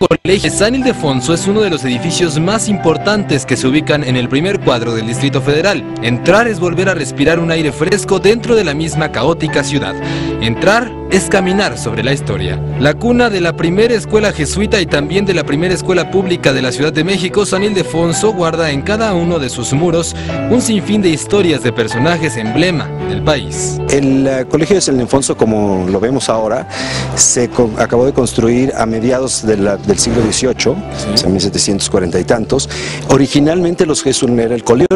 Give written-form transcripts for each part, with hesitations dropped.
Colegio San Ildefonso es uno de los edificios más importantes que se ubican en el primer cuadro del Distrito Federal. Entrar es volver a respirar un aire fresco dentro de la misma caótica ciudad. Entrar es caminar sobre la historia. La cuna de la primera escuela jesuita y también de la primera escuela pública de la Ciudad de México, San Ildefonso guarda en cada uno de sus muros un sinfín de historias de personajes emblema del país. El Colegio de San Ildefonso, como lo vemos ahora, se acabó de construir a mediados del siglo XVIII, o sea, 1740 y tantos. Originalmente los jesuitas era el colegio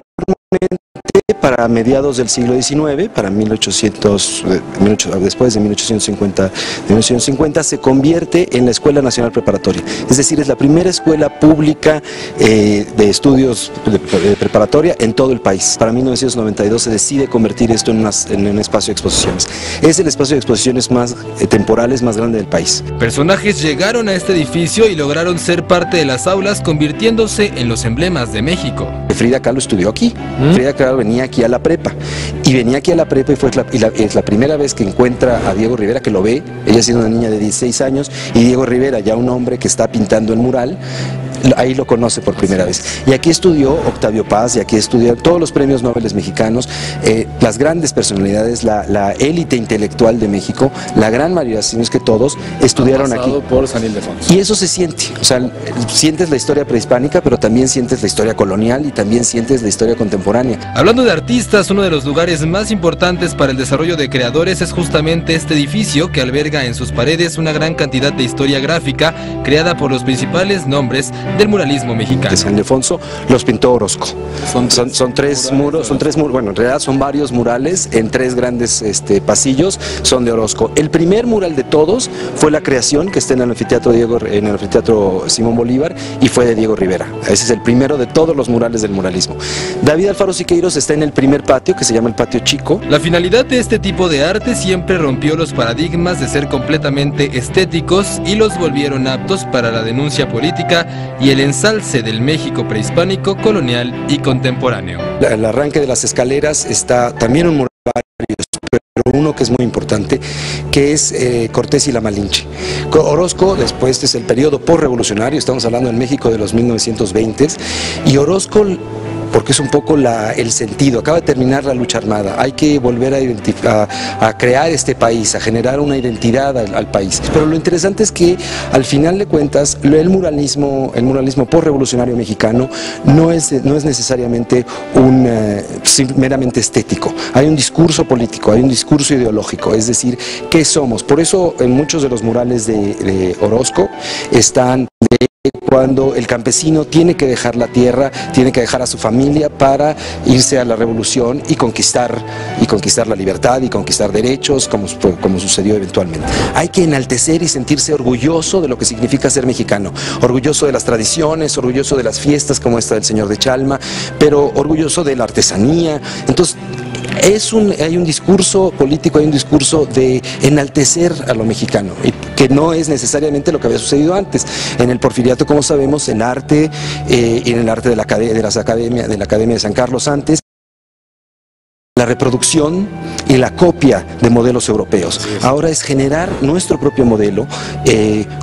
para mediados del siglo XIX, para 1800, después de 1850, se convierte en la Escuela Nacional Preparatoria. Es decir, es la primera escuela pública de estudios de preparatoria en todo el país. Para 1992 se decide convertir esto en un espacio de exposiciones. Es el espacio de exposiciones más temporales más grande del país. Personajes llegaron a este edificio y lograron ser parte de las aulas, convirtiéndose en los emblemas de México. Frida Kahlo estudió aquí. Frida Kahlo venía aquí a la prepa y es la primera vez que encuentra a Diego Rivera, que lo ve, ella siendo una niña de 16 años y Diego Rivera ya un hombre que está pintando el mural. Ahí lo conoce por primera vez. Y aquí estudió Octavio Paz, y aquí estudió todos los premios Nobel mexicanos, las grandes personalidades, la élite intelectual de México, la gran mayoría, si no es que todos, estudiaron aquí. Por San Ildefonso. Y eso se siente, o sea, sientes la historia prehispánica, pero también sientes la historia colonial y también sientes la historia contemporánea. Hablando de artistas, uno de los lugares más importantes para el desarrollo de creadores es justamente este edificio, que alberga en sus paredes una gran cantidad de historia gráfica creada por los principales nombres del muralismo mexicano. De San Ildefonso los pintó Orozco. Son tres muros, bueno, en realidad son varios murales en tres grandes pasillos, son de Orozco. El primer mural de todos fue la creación, que está en el anfiteatro Simón Bolívar, y fue de Diego Rivera. Ese es el primero de todos los murales del muralismo. David Alfaro Siqueiros está en el primer patio, que se llama el Patio Chico. La finalidad de este tipo de arte siempre rompió los paradigmas de ser completamente estéticos y los volvieron aptos para la denuncia política y el ensalce del México prehispánico, colonial y contemporáneo. El arranque de las escaleras está también un mural, pero uno que es muy importante, que es Cortés y la Malinche. Orozco, después es el periodo postrevolucionario, estamos hablando en México de los 1920s, y Orozco, porque es un poco el sentido, acaba de terminar la lucha armada, hay que volver a crear este país, a generar una identidad al país. Pero lo interesante es que al final de cuentas el muralismo postrevolucionario mexicano no es necesariamente meramente estético, hay un discurso político, hay un discurso ideológico, es decir, ¿qué somos? Por eso en muchos de los murales de Orozco están cuando el campesino tiene que dejar la tierra, tiene que dejar a su familia para irse a la revolución y conquistar la libertad y conquistar derechos, como sucedió eventualmente. Hay que enaltecer y sentirse orgulloso de lo que significa ser mexicano, orgulloso de las tradiciones, orgulloso de las fiestas como esta del Señor de Chalma, pero orgulloso de la artesanía. Entonces, hay un discurso político, hay un discurso de enaltecer a lo mexicano, y que no es necesariamente lo que había sucedido antes. En el Porfiriato, como sabemos, el arte y en el arte de la Academia de San Carlos antes, la reproducción y la copia de modelos europeos. Ahora es generar nuestro propio modelo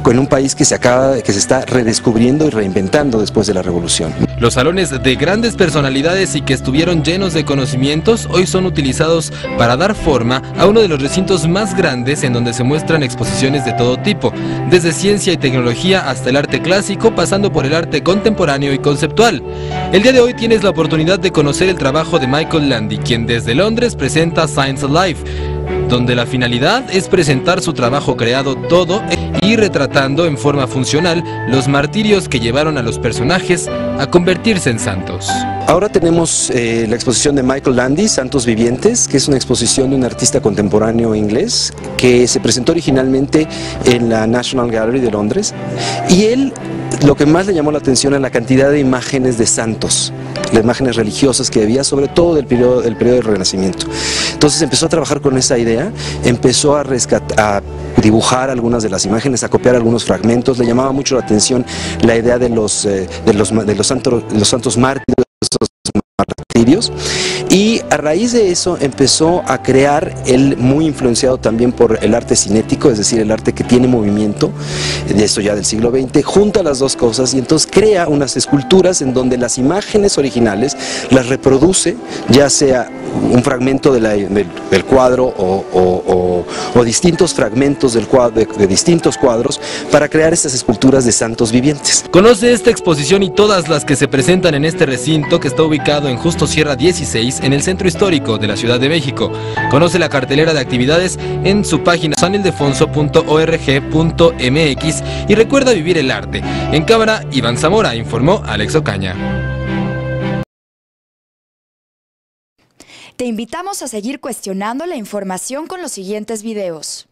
con un país que se está redescubriendo y reinventando después de la revolución. Los salones de grandes personalidades y que estuvieron llenos de conocimientos hoy son utilizados para dar forma a uno de los recintos más grandes, en donde se muestran exposiciones de todo tipo, desde ciencia y tecnología hasta el arte clásico, pasando por el arte contemporáneo y conceptual. El día de hoy tienes la oportunidad de conocer el trabajo de Michael Landy, quien desde Londres presenta Science Alive, donde la finalidad es presentar su trabajo creado todo y retratando en forma funcional los martirios que llevaron a los personajes a convertirse en santos. Ahora tenemos la exposición de Michael Landy, Santos Vivientes, que es una exposición de un artista contemporáneo inglés que se presentó originalmente en la National Gallery de Londres, y él, lo que más le llamó la atención es la cantidad de imágenes de santos, las imágenes religiosas que había, sobre todo del periodo del Renacimiento. Entonces empezó a trabajar con esa idea, empezó a dibujar algunas de las imágenes, a copiar algunos fragmentos. Le llamaba mucho la atención la idea de los santos mártires, Porfirios, y a raíz de eso empezó a crear, él muy influenciado también por el arte cinético, es decir, el arte que tiene movimiento, de esto ya del siglo XX, junta las dos cosas y entonces crea unas esculturas en donde las imágenes originales las reproduce, ya sea un fragmento del cuadro o distintos fragmentos del cuadro, de distintos cuadros, para crear estas esculturas de santos vivientes. Conoce esta exposición y todas las que se presentan en este recinto, que está ubicado en Justo Sierra 16, en el centro histórico de la Ciudad de México. Conoce la cartelera de actividades en su página sanildefonso.org.mx y recuerda vivir el arte. En cámara, Iván Zamora, informó Alex Ocaña. Te invitamos a seguir cuestionando la información con los siguientes videos.